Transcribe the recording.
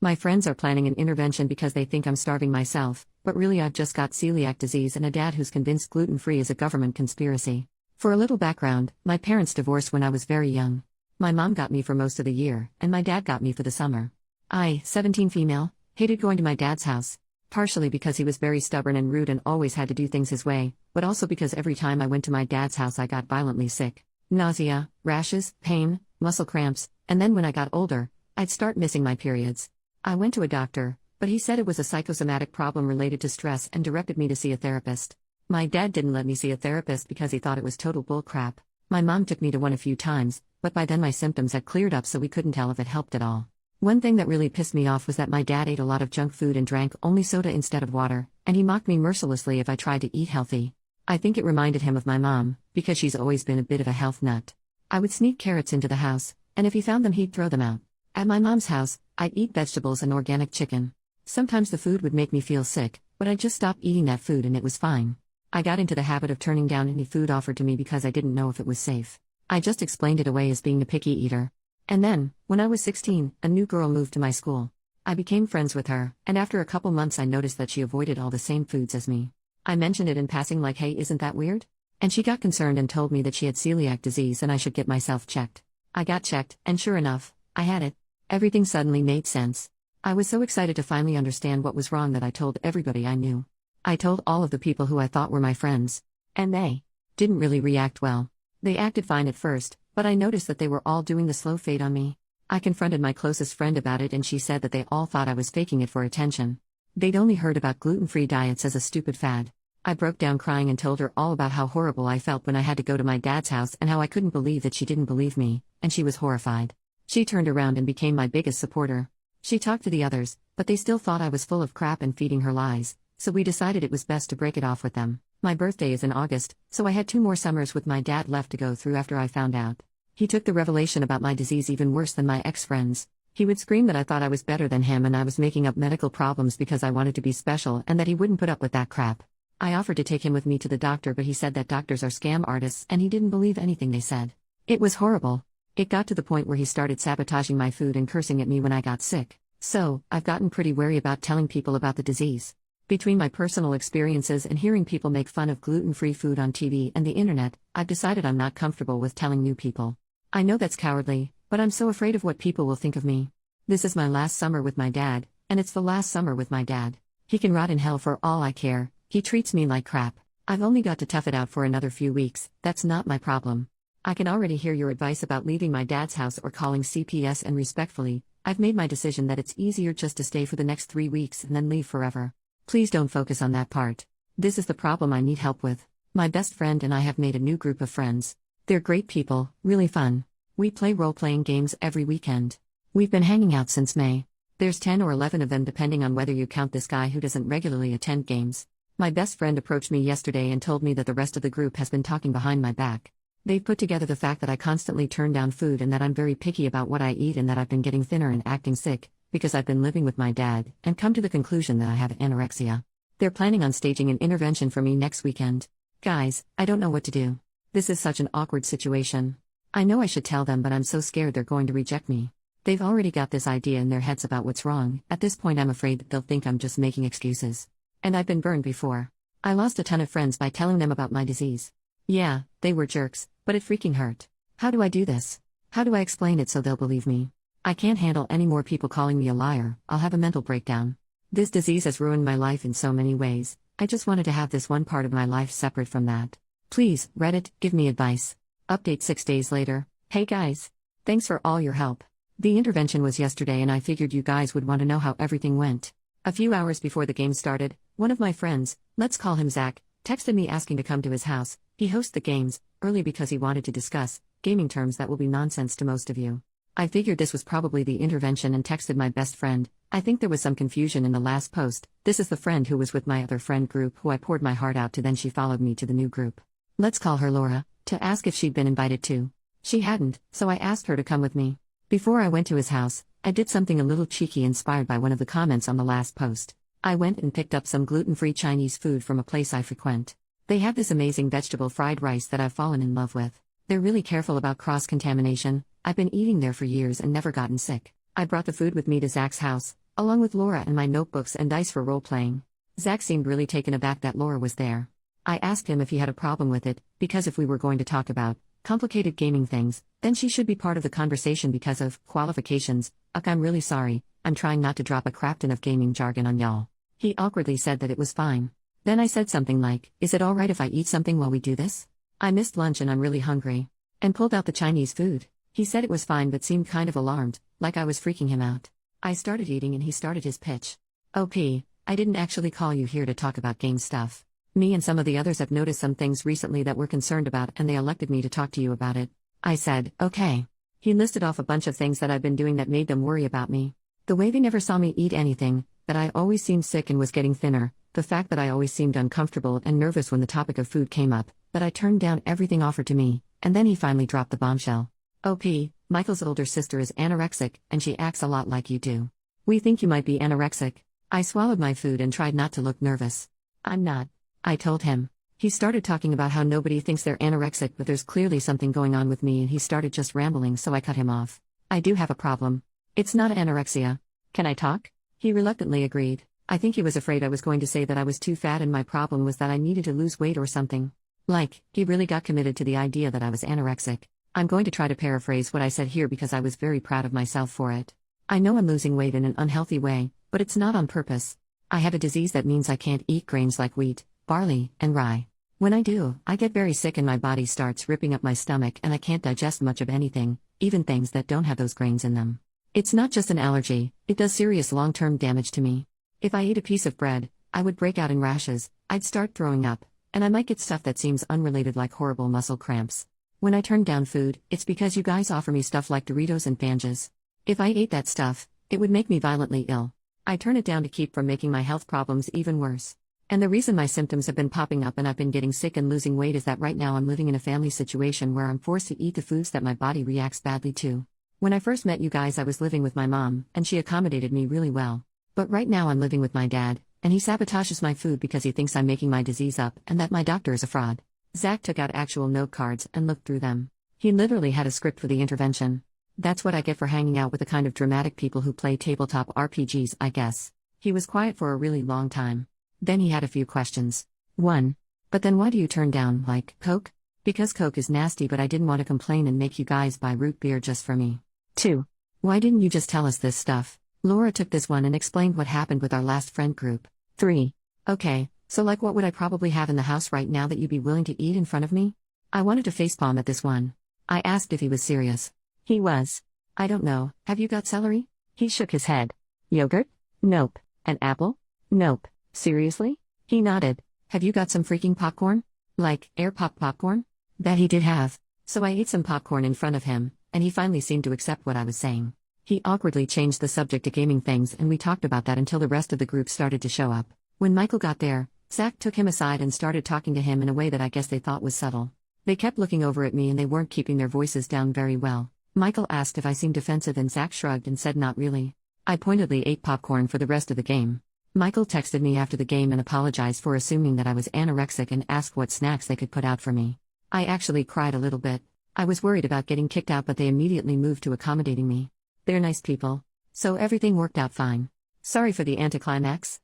My friends are planning an intervention because they think I'm starving myself, but really I've just got celiac disease and a dad who's convinced gluten-free is a government conspiracy. For a little background, my parents divorced when I was very young. My mom got me for most of the year, and my dad got me for the summer. I, 17 female, hated going to my dad's house. Partially because he was very stubborn and rude and always had to do things his way, but also because every time I went to my dad's house I got violently sick. Nausea, rashes, pain, muscle cramps, and then when I got older, I'd start missing my periods. I went to a doctor, but he said it was a psychosomatic problem related to stress and directed me to see a therapist. My dad didn't let me see a therapist because he thought it was total bullcrap. My mom took me to one a few times, but by then my symptoms had cleared up so we couldn't tell if it helped at all. One thing that really pissed me off was that my dad ate a lot of junk food and drank only soda instead of water, and he mocked me mercilessly if I tried to eat healthy. I think it reminded him of my mom, because she's always been a bit of a health nut. I would sneak carrots into the house, and if he found them he'd throw them out. At my mom's house, I'd eat vegetables and organic chicken. Sometimes the food would make me feel sick, but I'd just stop eating that food and it was fine. I got into the habit of turning down any food offered to me because I didn't know if it was safe. I just explained it away as being a picky eater. And then, when I was 16, a new girl moved to my school. I became friends with her, and after a couple months I noticed that she avoided all the same foods as me. I mentioned it in passing like, hey, isn't that weird? And she got concerned and told me that she had celiac disease and I should get myself checked. I got checked, and sure enough, I had it. Everything suddenly made sense. I was so excited to finally understand what was wrong that I told everybody I knew. I told all of the people who I thought were my friends. And they didn't really react well. They acted fine at first, but I noticed that they were all doing the slow fade on me. I confronted my closest friend about it and she said that they all thought I was faking it for attention. They'd only heard about gluten-free diets as a stupid fad. I broke down crying and told her all about how horrible I felt when I had to go to my dad's house and how I couldn't believe that she didn't believe me, and she was horrified. She turned around and became my biggest supporter. She talked to the others, but they still thought I was full of crap and feeding her lies, so we decided it was best to break it off with them. My birthday is in August, so I had 2 more summers with my dad left to go through after I found out. He took the revelation about my disease even worse than my ex-friends. He would scream that I thought I was better than him and I was making up medical problems because I wanted to be special and that he wouldn't put up with that crap. I offered to take him with me to the doctor, but he said that doctors are scam artists and he didn't believe anything they said. It was horrible. It got to the point where he started sabotaging my food and cursing at me when I got sick. So, I've gotten pretty wary about telling people about the disease. Between my personal experiences and hearing people make fun of gluten-free food on TV and the internet, I've decided I'm not comfortable with telling new people. I know that's cowardly, but I'm so afraid of what people will think of me. This is my last summer with my dad, and it's the last summer with my dad. He can rot in hell for all I care, he treats me like crap. I've only got to tough it out for another few weeks, that's not my problem. I can already hear your advice about leaving my dad's house or calling CPS, and respectfully, I've made my decision that it's easier just to stay for the next 3 weeks and then leave forever. Please don't focus on that part. This is the problem I need help with. My best friend and I have made a new group of friends. They're great people, really fun. We play role-playing games every weekend. We've been hanging out since May. There's 10 or 11 of them depending on whether you count this guy who doesn't regularly attend games. My best friend approached me yesterday and told me that the rest of the group has been talking behind my back. They've put together the fact that I constantly turn down food and that I'm very picky about what I eat and that I've been getting thinner and acting sick, because I've been living with my dad, and come to the conclusion that I have anorexia. They're planning on staging an intervention for me next weekend. Guys, I don't know what to do. This is such an awkward situation. I know I should tell them, but I'm so scared they're going to reject me. They've already got this idea in their heads about what's wrong. At this point I'm afraid that they'll think I'm just making excuses. And I've been burned before. I lost a ton of friends by telling them about my disease. Yeah, they were jerks, but it freaking hurt. How do I do this? How do I explain it so they'll believe me? I can't handle any more people calling me a liar, I'll have a mental breakdown. This disease has ruined my life in so many ways. I just wanted to have this one part of my life separate from that. Please, Reddit, give me advice. Update 6 days later. Hey guys. Thanks for all your help. The intervention was yesterday and I figured you guys would want to know how everything went. A few hours before the game started, one of my friends, let's call him Zach, texted me asking to come to his house. He hosts the games, early because he wanted to discuss gaming terms that will be nonsense to most of you. I figured this was probably the intervention and texted my best friend. I think there was some confusion in the last post. This is the friend who was with my other friend group who I poured my heart out to, then she followed me to the new group. Let's call her Laura, to ask if she'd been invited too. She hadn't, so I asked her to come with me. Before I went to his house, I did something a little cheeky inspired by one of the comments on the last post. I went and picked up some gluten-free Chinese food from a place I frequent. They have this amazing vegetable fried rice that I've fallen in love with. They're really careful about cross-contamination. I've been eating there for years and never gotten sick. I brought the food with me to Zach's house, along with Laura and my notebooks and dice for role-playing. Zach seemed really taken aback that Laura was there. I asked him if he had a problem with it, because if we were going to talk about complicated gaming things, then she should be part of the conversation because of qualifications. I'm really sorry, I'm trying not to drop a crap ton of gaming jargon on y'all. He awkwardly said that it was fine. Then I said something like, is it alright if I eat something while we do this? I missed lunch and I'm really hungry. And pulled out the Chinese food. He said it was fine but seemed kind of alarmed, like I was freaking him out. I started eating and he started his pitch. OP, I didn't actually call you here to talk about game stuff. Me and some of the others have noticed some things recently that we're concerned about and they elected me to talk to you about it. I said, okay. He listed off a bunch of things that I've been doing that made them worry about me. The way they never saw me eat anything, that I always seemed sick and was getting thinner, the fact that I always seemed uncomfortable and nervous when the topic of food came up, that I turned down everything offered to me, and then he finally dropped the bombshell. OP, Michael's older sister is anorexic, and she acts a lot like you do. We think you might be anorexic. I swallowed my food and tried not to look nervous. I'm not. I told him. He started talking about how nobody thinks they're anorexic but there's clearly something going on with me and he started just rambling so I cut him off. I do have a problem. It's not anorexia. Can I talk? He reluctantly agreed. I think he was afraid I was going to say that I was too fat and my problem was that I needed to lose weight or something. Like, he really got committed to the idea that I was anorexic. I'm going to try to paraphrase what I said here because I was very proud of myself for it. I know I'm losing weight in an unhealthy way, but it's not on purpose. I have a disease that means I can't eat grains like wheat, barley, and rye. When I do, I get very sick and my body starts ripping up my stomach and I can't digest much of anything, even things that don't have those grains in them. It's not just an allergy, it does serious long-term damage to me. If I ate a piece of bread, I would break out in rashes, I'd start throwing up, and I might get stuff that seems unrelated like horrible muscle cramps. When I turn down food, it's because you guys offer me stuff like Doritos and Banjas. If I ate that stuff, it would make me violently ill. I turn it down to keep from making my health problems even worse. And the reason my symptoms have been popping up and I've been getting sick and losing weight is that right now I'm living in a family situation where I'm forced to eat the foods that my body reacts badly to. When I first met you guys I was living with my mom, and she accommodated me really well. But right now I'm living with my dad, and he sabotages my food because he thinks I'm making my disease up and that my doctor is a fraud. Zach took out actual note cards and looked through them. He literally had a script for the intervention. That's what I get for hanging out with the kind of dramatic people who play tabletop RPGs, I guess. He was quiet for a really long time. Then he had a few questions. 1. But then why do you turn down, like, Coke? Because Coke is nasty but I didn't want to complain and make you guys buy root beer just for me. 2. Why didn't you just tell us this stuff? Laura took this one and explained what happened with our last friend group. 3. Okay, so like what would I probably have in the house right now that you'd be willing to eat in front of me? I wanted to facepalm at this one. I asked if he was serious. He was. I don't know, have you got celery? He shook his head. Yogurt? Nope. An apple? Nope. Seriously? He nodded. Have you got some freaking popcorn? Like, air pop popcorn? That he did have. So I ate some popcorn in front of him, and he finally seemed to accept what I was saying. He awkwardly changed the subject to gaming things and we talked about that until the rest of the group started to show up. When Michael got there, Zach took him aside and started talking to him in a way that I guess they thought was subtle. They kept looking over at me and they weren't keeping their voices down very well. Michael asked if I seemed defensive and Zach shrugged and said not really. I pointedly ate popcorn for the rest of the game. Michael texted me after the game and apologized for assuming that I was anorexic and asked what snacks they could put out for me. I actually cried a little bit. I was worried about getting kicked out but they immediately moved to accommodating me. They're nice people. So everything worked out fine. Sorry for the anticlimax.